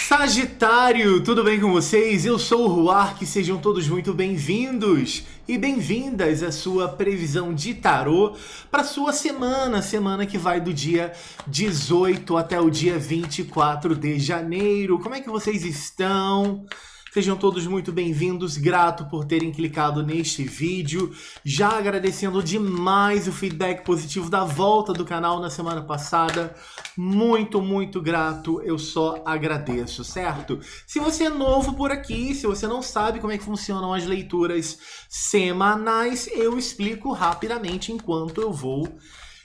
Sagitário, tudo bem com vocês? Eu sou o Ruark, sejam todos muito bem-vindos e bem-vindas à sua previsão de tarô para sua semana que vai do dia 18 até o dia 24 de janeiro. Como é que vocês estão? Sejam todos muito bem-vindos, grato por terem clicado neste vídeo, já agradecendo demais o feedback positivo da volta do canal na semana passada, muito grato, eu só agradeço, certo? Se você é novo por aqui, se você não sabe como é que funcionam as leituras semanais, eu explico rapidamente enquanto eu vou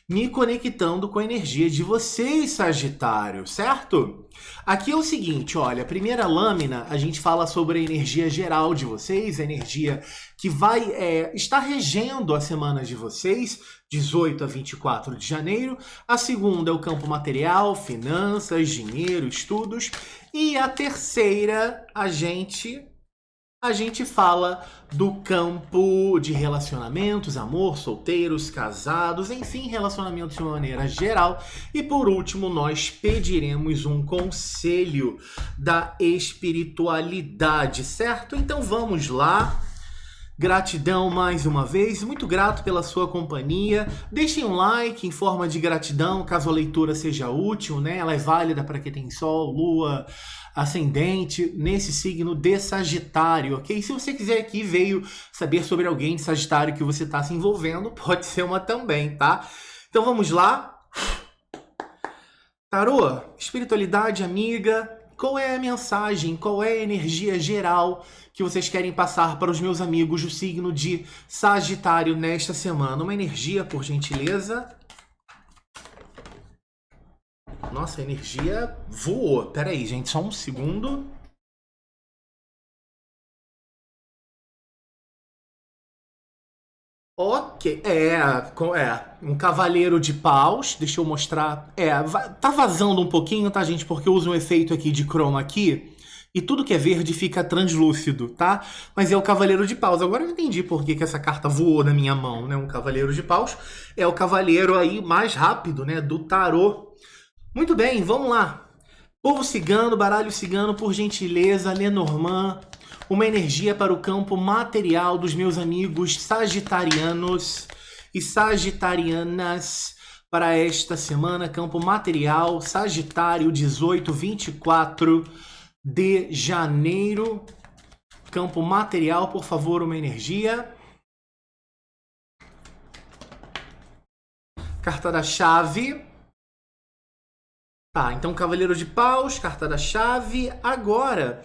me conectando com a energia de vocês, Sagitário, certo? Aqui é o seguinte, olha, a primeira lâmina a gente fala sobre a energia geral de vocês, a energia que vai estar regendo a semana de vocês, 18 a 24 de janeiro. A segunda é o campo material, finanças, dinheiro, estudos. E a terceira, a gente fala do campo de relacionamentos, amor, solteiros, casados, enfim, relacionamentos de uma maneira geral. E por último, nós pediremos um conselho da espiritualidade, certo? Então vamos lá. Gratidão mais uma vez, muito grato pela sua companhia. Deixem um like em forma de gratidão, caso a leitura seja útil, né? Ela é válida para quem tem Sol, Lua, Ascendente, nesse signo de Sagitário, ok? Se você quiser aqui, veio saber sobre alguém de Sagitário que você está se envolvendo, pode ser uma também, tá? Então vamos lá. Tarô, espiritualidade amiga, qual é a mensagem, qual é a energia geral que vocês querem passar para os meus amigos do signo de Sagitário nesta semana? Uma energia, por gentileza. Nossa, a energia voou. Pera aí, gente, só um segundo. Ok, um cavaleiro de paus, deixa eu mostrar, tá vazando um pouquinho, tá, gente, porque eu uso um efeito aqui de chroma key, e tudo que é verde fica translúcido, tá? Mas é o cavaleiro de paus. Agora eu entendi por que essa carta voou na minha mão, né? Um cavaleiro de paus é o cavaleiro aí mais rápido, né, do tarô. Muito bem, vamos lá. Povo cigano, baralho cigano, por gentileza, Lenormand. Uma energia para o campo material dos meus amigos sagitarianos e sagitarianas para esta semana. Campo material, Sagitário, 18, 24 de janeiro. Campo material, por favor, uma energia. Carta da chave. Tá, então Cavaleiro de Paus, carta da chave. Agora,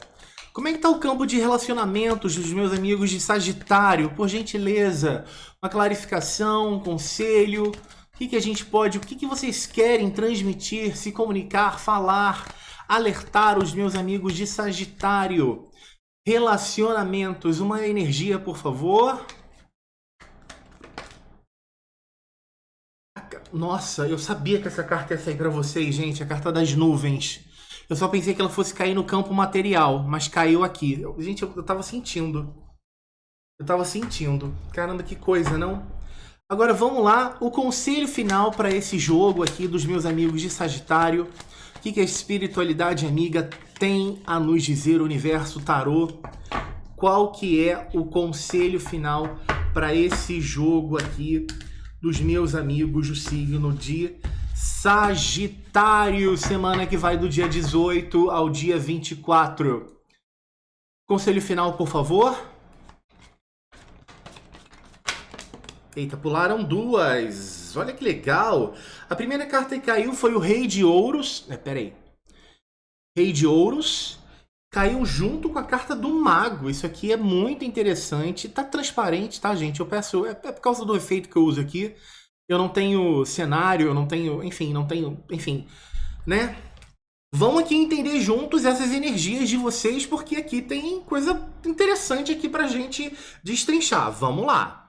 como é que tá o campo de relacionamentos dos meus amigos de Sagitário? Por gentileza, uma clarificação, um conselho. O que a gente pode, o que vocês querem transmitir, se comunicar, falar, alertar os meus amigos de Sagitário? Relacionamentos, uma energia, por favor. Nossa, eu sabia que essa carta ia sair pra vocês, gente. A carta das nuvens. Eu só pensei que ela fosse cair no campo material, mas caiu aqui. Gente, eu tava sentindo. Caramba, que coisa, não? Agora vamos lá. O conselho final para esse jogo aqui dos meus amigos de Sagitário. O que a espiritualidade amiga tem a nos dizer, o universo tarô? Qual que é o conselho final para esse jogo aqui dos meus amigos do signo de Sagitário, semana que vai do dia 18 ao dia 24. Conselho final, por favor. Eita, pularam duas. Olha que legal. A primeira carta que caiu foi o Rei de Ouros. Rei de Ouros. Caiu junto com a carta do Mago. Isso aqui é muito interessante. Tá transparente, tá, gente? Eu peço... É por causa do efeito que eu uso aqui. Eu não tenho cenário, eu não tenho... Enfim, né? Vamos aqui entender juntos essas energias de vocês, porque aqui tem coisa interessante aqui pra gente destrinchar. Vamos lá.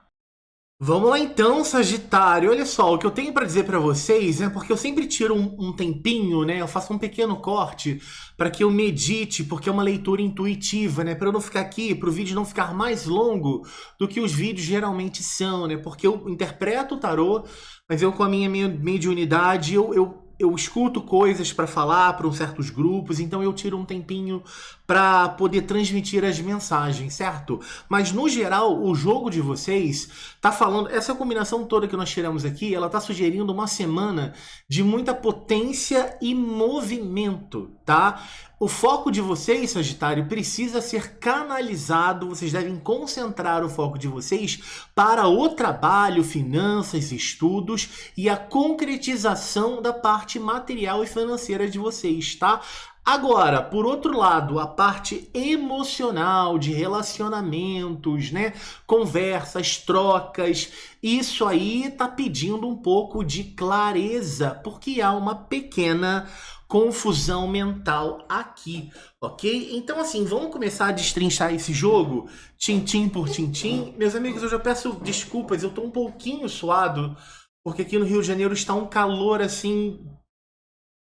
Vamos lá então, Sagitário. Olha só, o que eu tenho para dizer para vocês é porque eu sempre tiro um tempinho, né? Eu faço um pequeno corte para que eu medite, porque é uma leitura intuitiva, né? Para eu não ficar aqui, para o vídeo não ficar mais longo do que os vídeos geralmente são, né? Porque eu interpreto o tarô, mas eu com a minha mediunidade, eu eu escuto coisas para falar para certos grupos, então eu tiro um tempinho para poder transmitir as mensagens, certo? Mas no geral, o jogo de vocês tá falando, essa combinação toda que nós tiramos aqui, ela tá sugerindo uma semana de muita potência e movimento, tá? O foco de vocês, Sagitário, precisa ser canalizado, vocês devem concentrar o foco de vocês para o trabalho, finanças, estudos e a concretização da parte material e financeira de vocês, tá? Agora, por outro lado, a parte emocional, de relacionamentos, né? Conversas, trocas, isso aí tá pedindo um pouco de clareza, porque há uma pequena confusão mental aqui, ok? Então, assim, vamos começar a destrinchar esse jogo, tintim por tintim. Meus amigos, eu já peço desculpas, eu tô um pouquinho suado, porque aqui no Rio de Janeiro está um calor, assim,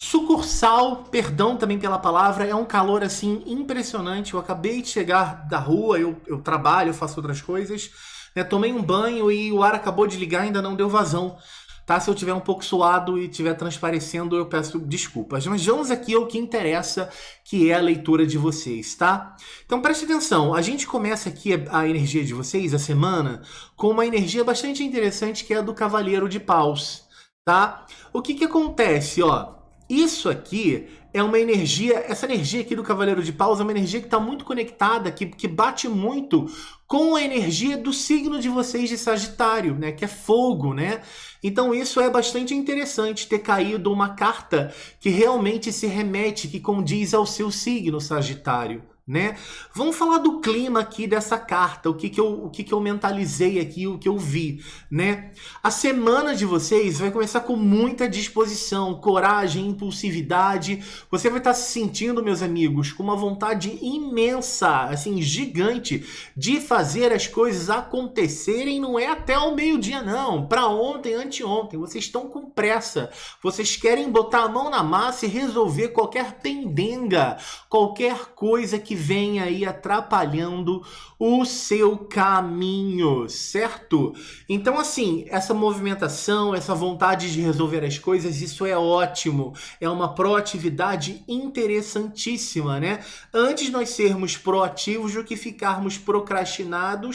sucursal, perdão também pela palavra, é um calor, assim, impressionante. Eu acabei de chegar da rua, eu trabalho, eu faço outras coisas, né? Tomei um banho e o ar acabou de ligar, ainda não deu vazão. Tá? Se eu tiver um pouco suado e estiver transparecendo, eu peço desculpas. Mas vamos aqui ao que interessa, que é a leitura de vocês, tá? Então preste atenção, a gente começa aqui a energia de vocês, a semana, com uma energia bastante interessante, que é a do Cavaleiro de Paus, tá? O que acontece, ó? Isso aqui é uma energia, essa energia aqui do Cavaleiro de Paus é uma energia que está muito conectada, que bate muito com a energia do signo de vocês de Sagitário, né? Que é fogo, né? Então isso é bastante interessante, ter caído uma carta que realmente se remete, que condiz ao seu signo, Sagitário, né? Vamos falar do clima aqui dessa carta, o que eu mentalizei aqui, o que eu vi, né? A semana de vocês vai começar com muita disposição, coragem, impulsividade. Você vai estar se sentindo, meus amigos, com uma vontade imensa, assim, gigante, de fazer as coisas acontecerem. Não é até o meio-dia, não. Para ontem, anteontem. Vocês estão com pressa. Vocês querem botar a mão na massa e resolver qualquer pendenga, qualquer coisa que venha aí atrapalhando o seu caminho, certo? Então, assim, essa movimentação, essa vontade de resolver as coisas, isso é ótimo. É uma proatividade interessantíssima, né? Antes nós sermos proativos do que ficarmos procrastinando,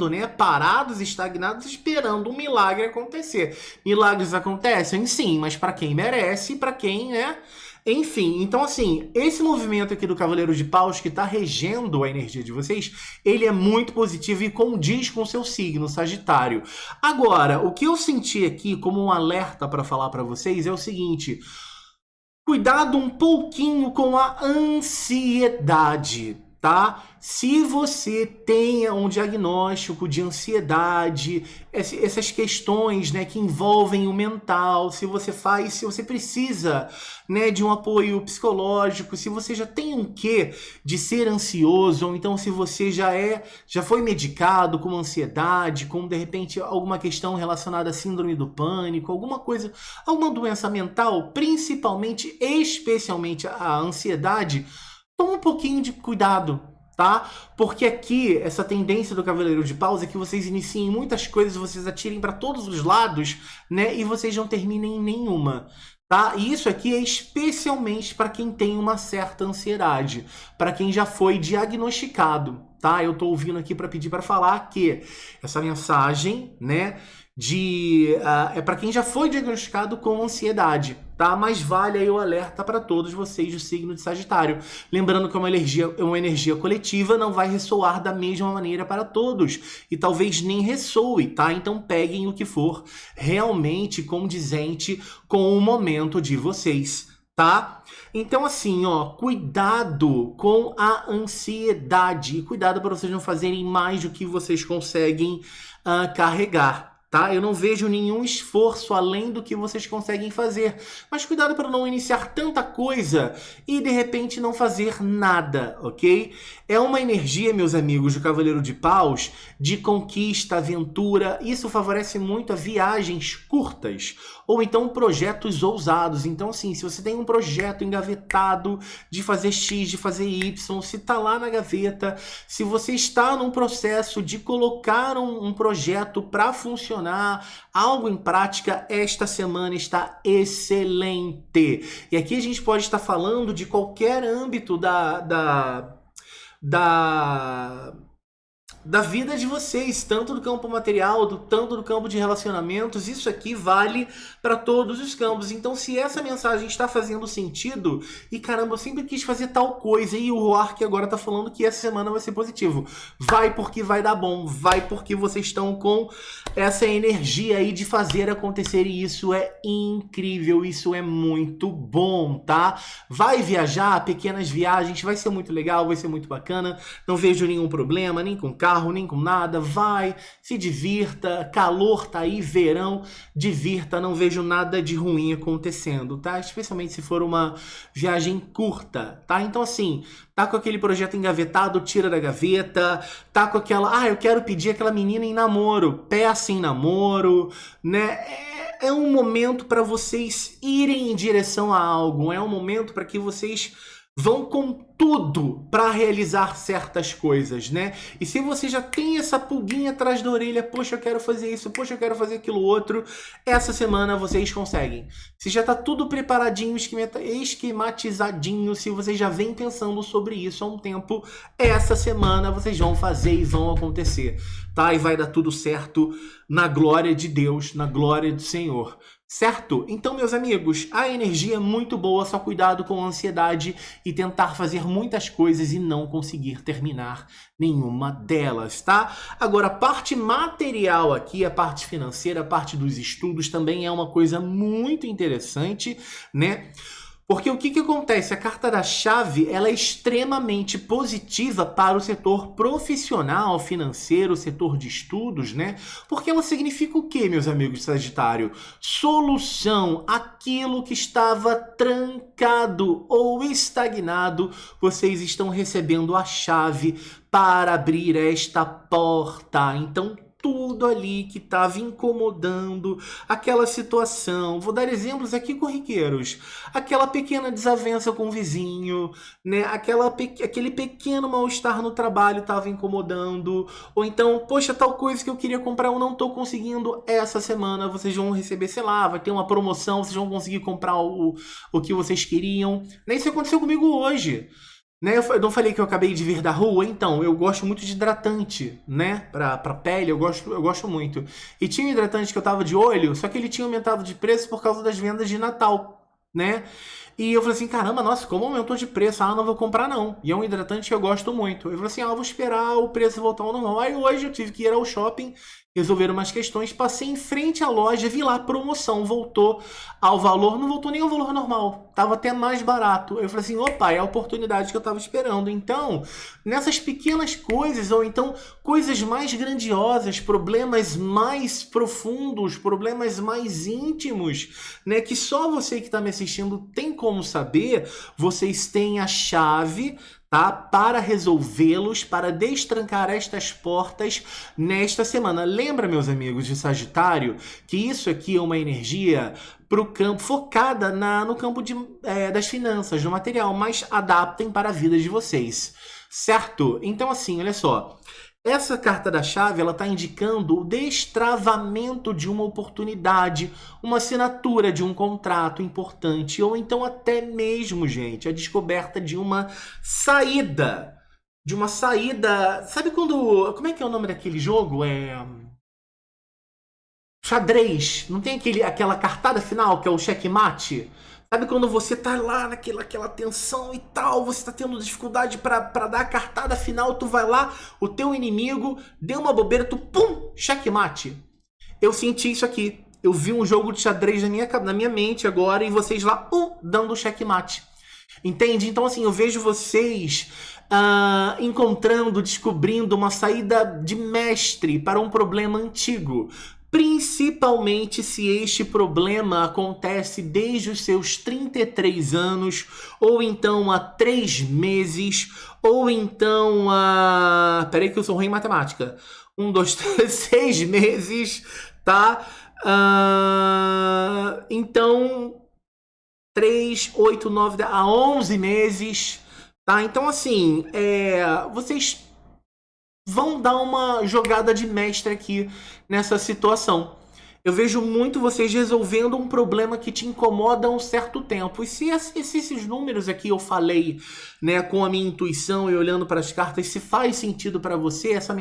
né? Parados, estagnados, esperando um milagre acontecer. Milagres acontecem? Sim, mas para quem merece, para quem, né? Enfim, então assim, esse movimento aqui do Cavaleiro de Paus que está regendo a energia de vocês, ele é muito positivo e condiz com o seu signo, Sagitário. Agora, o que eu senti aqui como um alerta para falar para vocês é o seguinte: cuidado um pouquinho com a ansiedade, tá? Se você tem um diagnóstico de ansiedade, essas questões, né, que envolvem o mental, se você precisa, né, de um apoio psicológico, se você já tem um quê de ser ansioso, ou então se você já foi medicado com ansiedade, com de repente alguma questão relacionada à síndrome do pânico, alguma coisa, alguma doença mental, principalmente, especialmente a ansiedade, toma um pouquinho de cuidado, tá? Porque aqui, essa tendência do Cavaleiro de Paus é que vocês iniciem muitas coisas, vocês atirem para todos os lados, né? E vocês não terminem em nenhuma, tá? E isso aqui é especialmente para quem tem uma certa ansiedade, para quem já foi diagnosticado, tá? Eu tô ouvindo aqui para pedir para falar que essa mensagem, né, é para quem já foi diagnosticado com ansiedade, tá? Mas vale aí o alerta para todos vocês do signo de Sagitário. Lembrando que é uma energia coletiva, não vai ressoar da mesma maneira para todos. E talvez nem ressoe, tá? Então peguem o que for realmente condizente com o momento de vocês, tá? Então assim, ó, cuidado com a ansiedade. Cuidado para vocês não fazerem mais do que vocês conseguem carregar. Tá? Eu não vejo nenhum esforço além do que vocês conseguem fazer. Mas cuidado para não iniciar tanta coisa e de repente não fazer nada, ok? É uma energia, meus amigos, do Cavaleiro de Paus, de conquista, aventura. Isso favorece muito a viagens curtas ou então projetos ousados. Então, assim, se você tem um projeto engavetado de fazer X, de fazer Y, se está lá na gaveta, se você está num processo de colocar um projeto para funcionar, direcionar algo em prática, esta semana está excelente. E aqui a gente pode estar falando de qualquer âmbito da vida de vocês, tanto do campo material, tanto do campo de relacionamentos. Isso aqui vale para todos os campos. Então, se essa mensagem está fazendo sentido, e caramba, eu sempre quis fazer tal coisa, e o Roark agora está falando que essa semana vai ser positivo. Vai porque vai dar bom, vai porque vocês estão com essa energia aí de fazer acontecer, e isso é incrível, isso é muito bom, tá? Vai viajar, pequenas viagens, vai ser muito legal, vai ser muito bacana, não vejo nenhum problema, nem com carro, nem com nada. Vai, se divirta, calor tá aí, verão, divirta, não vejo nada de ruim acontecendo, tá? Especialmente se for uma viagem curta, tá? Então assim, tá com aquele projeto engavetado, tira da gaveta, tá com aquela, eu quero pedir aquela menina em namoro, peça em namoro, né? É um momento para vocês irem em direção a algo, é um momento para que vocês vão com tudo para realizar certas coisas, né? E se você já tem essa pulguinha atrás da orelha, poxa, eu quero fazer isso, poxa, eu quero fazer aquilo outro, essa semana vocês conseguem. Se já tá tudo preparadinho, esquematizadinho, se vocês já vem pensando sobre isso há um tempo, essa semana vocês vão fazer e vão acontecer, tá? E vai dar tudo certo na glória de Deus, na glória do Senhor. Certo? Então, meus amigos, a energia é muito boa, só cuidado com a ansiedade e tentar fazer muitas coisas e não conseguir terminar nenhuma delas, tá? Agora, a parte material aqui, a parte financeira, a parte dos estudos também é uma coisa muito interessante, né? Porque o que acontece? A carta da chave, ela é extremamente positiva para o setor profissional, financeiro, setor de estudos, né? Porque ela significa o quê, meus amigos de Sagitário? Solução, aquilo que estava trancado ou estagnado, vocês estão recebendo a chave para abrir esta porta. Então, tudo ali que estava incomodando aquela situação. Vou dar exemplos aqui corriqueiros. Aquela pequena desavença com o vizinho, né? Aquele pequeno mal-estar no trabalho estava incomodando. Ou então, poxa, tal coisa que eu queria comprar eu não estou conseguindo. Essa semana vocês vão receber, sei lá, vai ter uma promoção, vocês vão conseguir comprar o que vocês queriam. Isso aconteceu comigo hoje. Né, eu não falei que eu acabei de vir da rua? Então, eu gosto muito de hidratante, né? Pra pele, eu gosto muito. E tinha um hidratante que eu tava de olho, só que ele tinha aumentado de preço por causa das vendas de Natal, né? E eu falei assim, caramba, nossa, como aumentou de preço? Não vou comprar não. E é um hidratante que eu gosto muito. Eu falei assim, vou esperar o preço voltar ao normal. Aí hoje eu tive que ir ao shopping, resolver umas questões, passei em frente à loja, vi lá, promoção, voltou ao valor, não voltou nem ao valor normal, tava até mais barato. Eu falei assim, opa, é a oportunidade que eu tava esperando. Então, nessas pequenas coisas, ou então coisas mais grandiosas, problemas mais profundos, problemas mais íntimos, né, que só você que tá me assistindo tem como saber, vocês têm a chave, tá? Para resolvê-los, para destrancar estas portas nesta semana. Lembra, meus amigos de Sagitário, que isso aqui é uma energia para o campo, focada no campo das finanças, do material, mas adaptem para a vida de vocês, certo? Então assim, olha só. Essa carta da chave, ela está indicando o destravamento de uma oportunidade, uma assinatura de um contrato importante, ou então até mesmo, gente, a descoberta de uma saída. De uma saída... Sabe quando... Como é que é o nome daquele jogo? Xadrez. Não tem aquela cartada final, que é o checkmate? Sabe quando você tá lá naquela tensão e tal, você tá tendo dificuldade pra dar a cartada final, tu vai lá, o teu inimigo deu uma bobeira, tu pum, checkmate. Eu senti isso aqui. Eu vi um jogo de xadrez na minha mente agora e vocês lá, dando checkmate. Entende? Então assim, eu vejo vocês encontrando, descobrindo uma saída de mestre para um problema antigo. Principalmente se este problema acontece desde os seus 33 anos, ou então há 3 meses, ou então há... Peraí que eu sou ruim em matemática. 1, 2, 3, 6 meses, tá? Então, 3, 8, 9, 10, há 11 meses, tá? Então, assim, vocês vão dar uma jogada de mestre aqui nessa situação. Eu vejo muito vocês resolvendo um problema que te incomoda há um certo tempo. E se esses números aqui eu falei, né, com a minha intuição e olhando para as cartas, se faz sentido para você, essa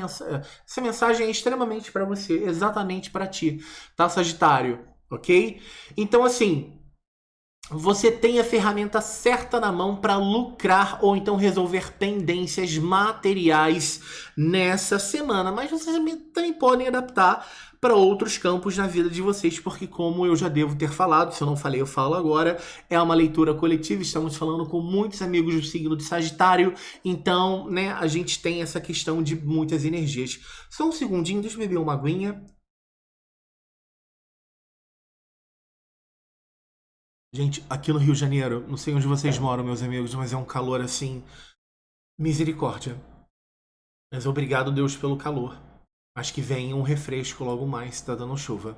mensagem é extremamente para você, exatamente para ti, tá, Sagitário? Ok? Então, assim, você tem a ferramenta certa na mão para lucrar ou então resolver pendências materiais nessa semana. Mas vocês também podem adaptar para outros campos na vida de vocês, porque como eu já devo ter falado, se eu não falei, eu falo agora, é uma leitura coletiva, estamos falando com muitos amigos do signo de Sagitário, então, né, a gente tem essa questão de muitas energias. Só um segundinho, deixa eu beber uma aguinha. Gente, aqui no Rio de Janeiro, não sei onde vocês moram, meus amigos, mas é um calor assim, misericórdia. Mas obrigado, Deus, pelo calor. Acho que vem um refresco logo mais, tá dando chuva.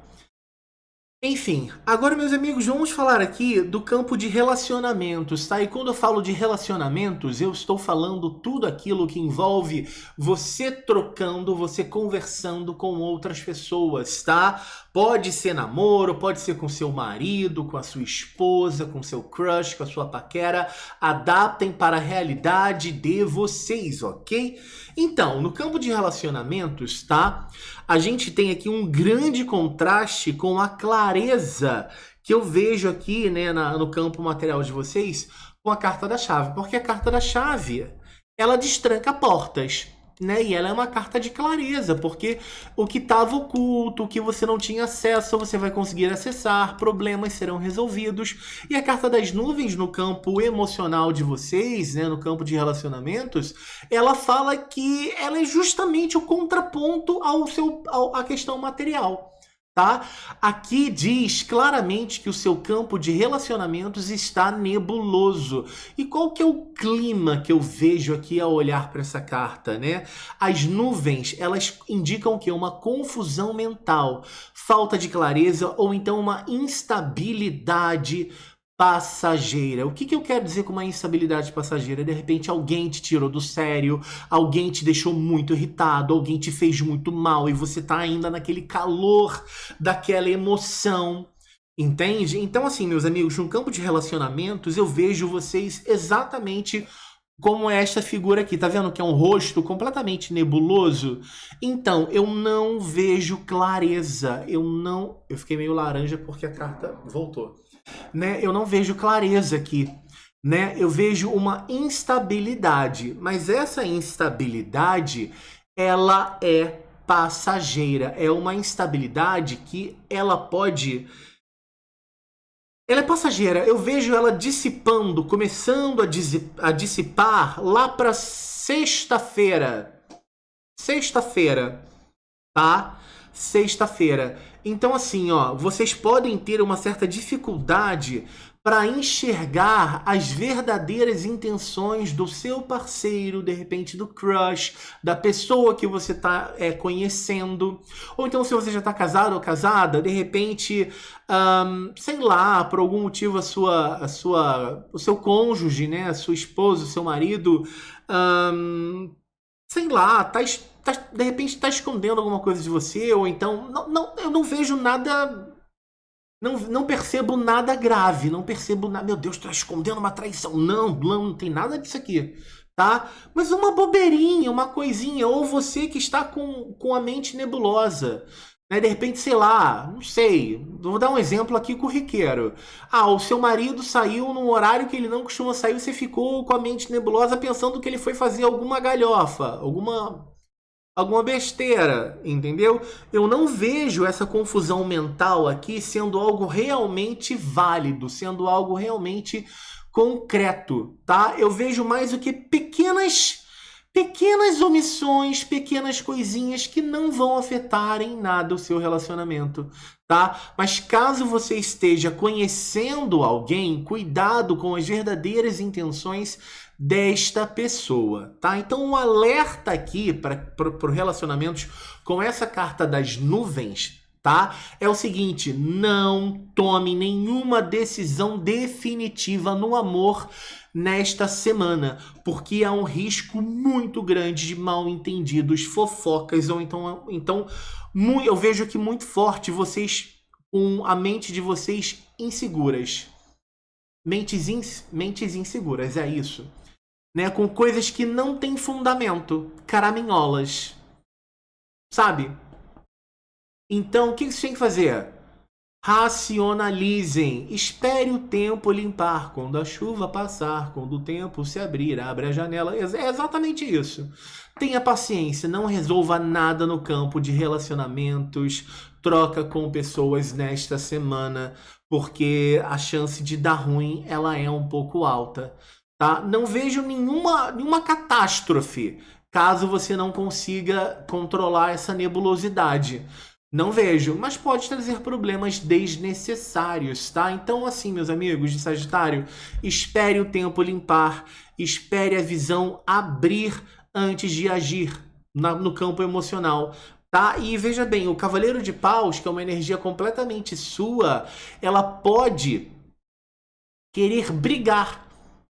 Enfim, agora, meus amigos, vamos falar aqui do campo de relacionamentos, tá? E quando eu falo de relacionamentos, eu estou falando tudo aquilo que envolve você trocando, você conversando com outras pessoas, tá? Pode ser namoro, pode ser com seu marido, com a sua esposa, com seu crush, com a sua paquera. Adaptem para a realidade de vocês, ok? Então, no campo de relacionamentos, tá? A gente tem aqui um grande contraste com a clareza que eu vejo aqui, né, no campo material de vocês com a carta da chave. Porque a carta da chave, ela destranca portas, né? E ela é uma carta de clareza, porque o que estava oculto, o que você não tinha acesso, você vai conseguir acessar, problemas serão resolvidos. E a carta das nuvens no campo emocional de vocês, né, no campo de relacionamentos, ela fala que ela é justamente o contraponto à questão material. Tá? Aqui diz claramente que o seu campo de relacionamentos está nebuloso. E qual que é o clima que eu vejo aqui ao olhar para essa carta, né? As nuvens, elas indicam que uma confusão mental, falta de clareza ou então uma instabilidade passageira. O que eu quero dizer com uma instabilidade passageira? De repente alguém te tirou do sério, alguém te deixou muito irritado, alguém te fez muito mal e você tá ainda naquele calor daquela emoção. Entende? Então, assim, meus amigos, no campo de relacionamentos, eu vejo vocês exatamente como esta figura aqui. Tá vendo que é um rosto completamente nebuloso? Então, eu não vejo clareza. Eu fiquei meio laranja porque a carta voltou. Né? Eu não vejo clareza aqui, né? Eu vejo uma instabilidade, mas essa instabilidade, ela é passageira, é uma instabilidade que ela é passageira. Eu vejo ela dissipando, começando a dissipar lá para sexta-feira, tá? Sexta-feira. Então, assim, ó, vocês podem ter uma certa dificuldade para enxergar as verdadeiras intenções do seu parceiro, de repente do crush, da pessoa que você está conhecendo. Ou então, se você já está casado ou casada, de repente, sei lá, por algum motivo o seu cônjuge, né, a sua esposa, o seu marido, sei lá, de repente está escondendo alguma coisa de você, ou então, eu não vejo nada, não percebo nada grave, não percebo nada, meu Deus, está escondendo uma traição, não tem nada disso aqui, tá? Mas uma bobeirinha, uma coisinha, ou você que está com a mente nebulosa, né? De repente, sei lá, não sei, vou dar um exemplo aqui corriqueiro. O seu marido saiu num horário que ele não costuma sair, você ficou com a mente nebulosa pensando que ele foi fazer alguma galhofa, alguma besteira, entendeu? Eu não vejo essa confusão mental aqui sendo algo realmente válido, sendo algo realmente concreto, tá? Eu vejo mais o que pequenas omissões, pequenas coisinhas que não vão afetar em nada o seu relacionamento, tá? Mas caso você esteja conhecendo alguém, cuidado com as verdadeiras intenções desta pessoa, tá? Então um alerta aqui para relacionamentos com essa carta das nuvens, tá? É o seguinte, não tome nenhuma decisão definitiva no amor nesta semana, porque há um risco muito grande de mal-entendidos, fofocas, ou então eu vejo aqui muito forte vocês com a mente de vocês inseguras. Mentes inseguras, é isso. Né? Com coisas que não têm fundamento, caraminholas. Sabe? Então, o que vocês têm que fazer? Racionalizem. Espere o tempo limpar. Quando a chuva passar, quando o tempo se abrir, abre a janela. É exatamente isso. Tenha paciência. Não resolva nada no campo de relacionamentos. Troca com pessoas nesta semana, porque a chance de dar ruim ela é um pouco alta. Tá? Não vejo nenhuma catástrofe caso você não consiga controlar essa nebulosidade. Não vejo, mas pode trazer problemas desnecessários, tá? Então, assim, meus amigos de Sagitário, espere o tempo limpar, espere a visão abrir antes de agir no campo emocional, tá? E veja bem, o Cavaleiro de Paus, que é uma energia completamente sua, ela pode querer brigar.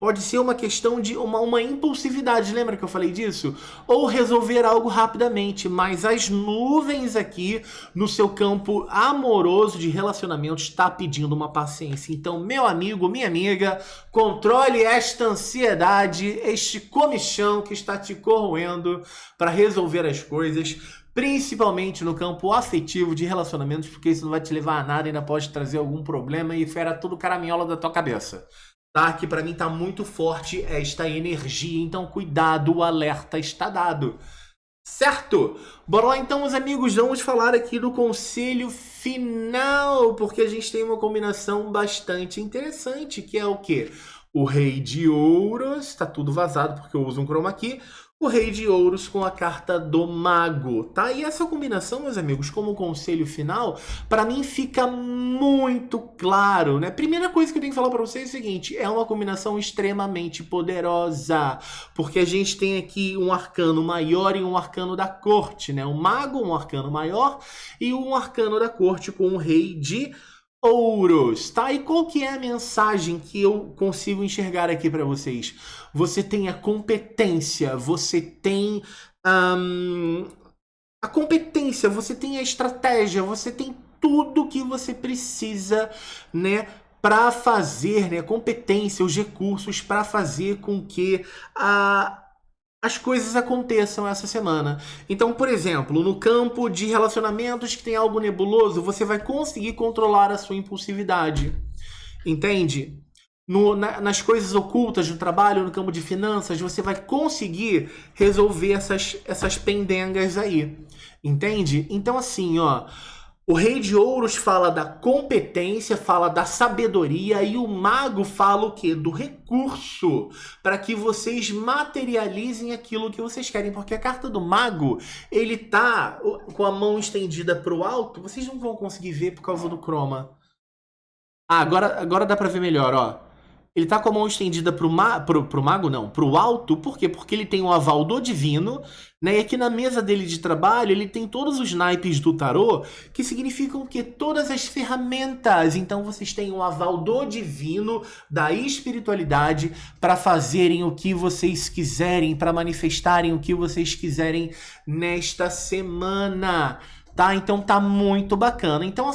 Pode ser uma questão de uma impulsividade, lembra que eu falei disso? Ou resolver algo rapidamente, mas as nuvens aqui no seu campo amoroso de relacionamento está pedindo uma paciência. Então, meu amigo, minha amiga, controle esta ansiedade, este comichão que está te corroendo para resolver as coisas, principalmente no campo afetivo de relacionamentos, porque isso não vai te levar a nada, ainda pode trazer algum problema e fera tudo caraminhola da tua cabeça. Tá? Que pra mim tá muito forte esta energia, então cuidado, o alerta está dado. Certo? Bora lá então, meus amigos, vamos falar aqui do conselho final, porque a gente tem uma combinação bastante interessante, que é o quê? O Rei de Ouros, tá tudo vazado porque eu uso um chroma key. O Rei de Ouros com a carta do Mago, tá? E essa combinação, meus amigos, como conselho final, para mim fica muito claro, né? Primeira coisa que eu tenho que falar para vocês é o seguinte, é uma combinação extremamente poderosa, porque a gente tem aqui um arcano maior e um arcano da corte, né? O Mago, um arcano maior, e um arcano da corte com o Rei de Ouros, tá? E qual que é a mensagem que eu consigo enxergar aqui para vocês? Você tem a competência, você tem a competência, você tem a estratégia, você tem tudo que você precisa, né, para fazer, né, competência, os recursos para fazer com que as coisas aconteçam essa semana. Então, por exemplo, no campo de relacionamentos que tem algo nebuloso, você vai conseguir controlar a sua impulsividade. Entende? Nas coisas ocultas do trabalho, no campo de finanças, você vai conseguir resolver essas pendengas aí. Entende? Então, assim, ó, o Rei de Ouros fala da competência, fala da sabedoria, e o Mago fala o quê? Do recurso, para que vocês materializem aquilo que vocês querem, porque a carta do Mago, ele tá com a mão estendida para o alto, vocês não vão conseguir ver por causa do chroma. Ah, agora dá para ver melhor, ó. Ele tá com a mão estendida pro mago, não, pro alto, por quê? Porque ele tem o aval do divino, né? E aqui na mesa dele de trabalho, ele tem todos os naipes do tarô, que significam que todas as ferramentas. Então vocês têm o aval do divino, da espiritualidade, para fazerem o que vocês quiserem, para manifestarem o que vocês quiserem nesta semana. Tá? Então tá muito bacana. Então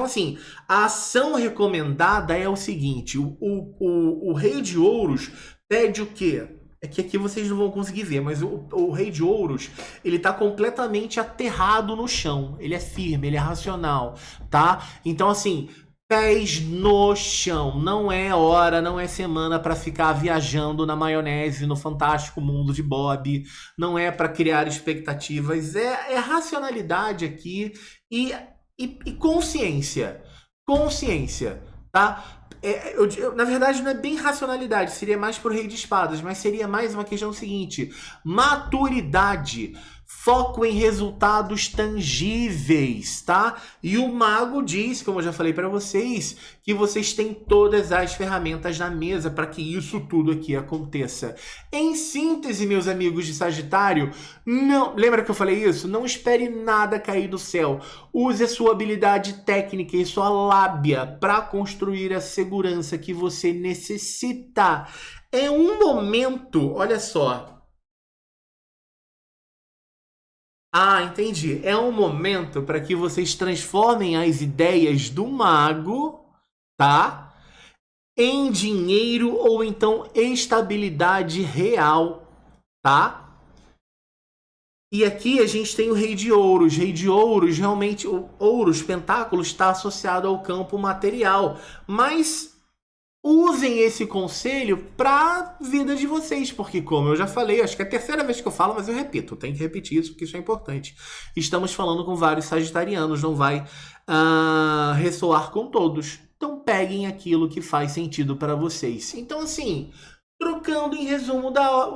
assim, a ação recomendada é o seguinte, o Rei de Ouros pede o quê? É que aqui vocês não vão conseguir ver, mas o Rei de Ouros, ele tá completamente aterrado no chão. Ele é firme, ele é racional, tá? Então assim, pés no chão. Não é hora, não é semana para ficar viajando na maionese, no fantástico mundo de Bob. Não é para criar expectativas. É racionalidade aqui e consciência. Consciência, tá? Na verdade, não é bem racionalidade. Seria mais pro Rei de Espadas, mas seria mais uma questão seguinte. Maturidade. Foco em resultados tangíveis, tá? E o mago diz, como eu já falei para vocês, que vocês têm todas as ferramentas na mesa para que isso tudo aqui aconteça. Em síntese, meus amigos de Sagitário, não, lembra que eu falei isso? Não espere nada cair do céu. Use a sua habilidade técnica e sua lábia para construir a segurança que você necessita. É um momento, olha só. Ah, entendi. É um momento para que vocês transformem as ideias do mago, tá? Em dinheiro ou então estabilidade real, tá? E aqui a gente tem o Rei de Ouros. Rei de Ouros, realmente, o Ouros, Pentáculos, está associado ao campo material. Mas usem esse conselho para a vida de vocês, porque como eu já falei, acho que é a terceira vez que eu falo, mas eu repito, tem que repetir isso porque isso é importante. Estamos falando com vários sagitarianos, não vai ressoar com todos. Então peguem aquilo que faz sentido para vocês. Então assim,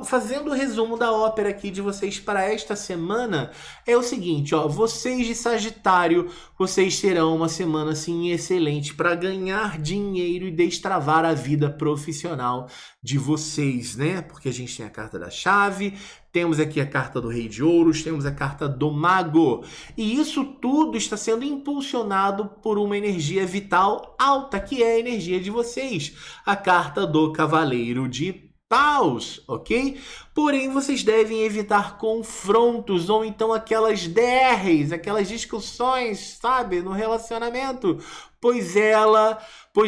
fazendo o resumo da ópera aqui de vocês para esta semana, é o seguinte, ó, vocês de Sagitário, vocês terão uma semana assim excelente para ganhar dinheiro e destravar a vida profissional de vocês, né? Porque a gente tem a carta da chave, temos aqui a carta do Rei de Ouros, temos a carta do Mago. E isso tudo está sendo impulsionado por uma energia vital alta, que é a energia de vocês. A carta do Cavaleiro de Paus, ok? Porém, vocês devem evitar confrontos ou então aquelas DRs, aquelas discussões, sabe, no relacionamento, pois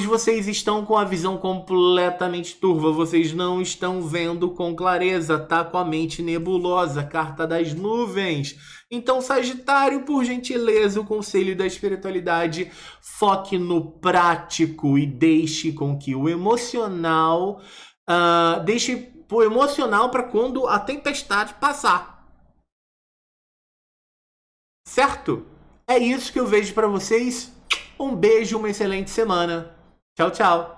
vocês estão com a visão completamente turva, vocês não estão vendo com clareza, tá com a mente nebulosa, carta das nuvens. Então, Sagitário, por gentileza, o conselho da espiritualidade, foque no prático e deixe com que o emocional deixe o emocional para quando a tempestade passar. Certo? É isso que eu vejo para vocês. Um beijo, uma excelente semana. Tchau, tchau.